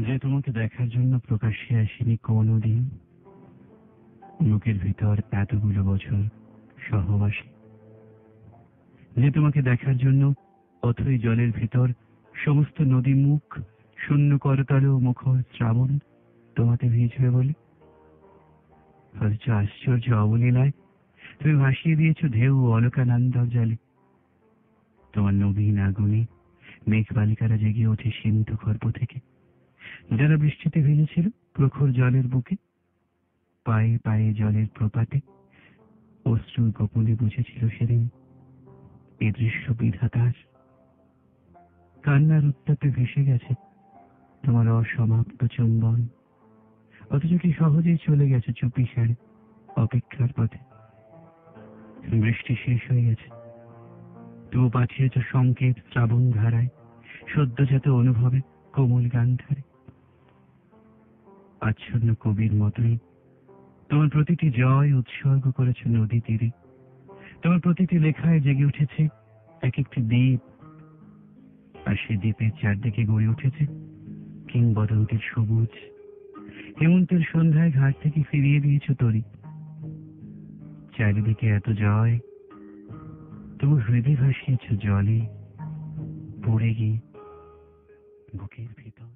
যে তোমাকে দেখার জন্য প্রকাশ্যে আসেনি কোনোদিন, বুকের ভিতর এতগুলো বছর সহবাসী। যে তোমাকে দেখার জন্য অথই জলের ভিতর সমস্ত নদী মুখ শূন্য করতল ও মুখর শ্রাবণ তোমাতে ভিজবে বলে, অথচ আশ্চর্য অবলীলায় তুমি ভাসিয়ে দিয়েছ ঢেউ অলকানন্দর জলে। তোমার নবীন আগুনে মেঘ বালিকারা জেগে ওঠে সীমিত গর্ভ থেকে, যারা বৃষ্টিতে ভিজেছিল প্রখর জলের বুকে। পায়ে পায়ে জলের প্রপাতে অশ্রুর গোপনে বুঝেছিল সেদিন এ দৃশ্য বিধাতার। কান্নার উত্তাপে ভেসে গেছে তোমার অসমাপ্ত চুম্বন, অথচ কি সহজেই চলে গেছে চুপি সারে অপেক্ষার পথে। বৃষ্টি শেষ হয়ে গেছে, তবু পাঠিয়েছ সংকেত শ্রাবণ ধারায়, সদ্যজাত অনুভবে কোমল গান ধারে। আচ্ছন্ন কবির মতোই তোমার প্রতিটি জয় উৎসর্গ করেছ নদী তীরে। তোমার প্রতিটি লেখায় জেগে উঠেছে এক একটি দ্বীপ, আর সে দ্বীপের চারদিকে গড়ে উঠেছে কিংবদন্তির সবুজ। হেমন্তের সন্ধ্যায় ঘাট থেকে ফিরিয়ে দিয়েছ তরি। চারিদিকে এত জয়, তবু হৃদয় ভাসিয়েছ জলে পড়ে গিয়ে বুকের ভিতর।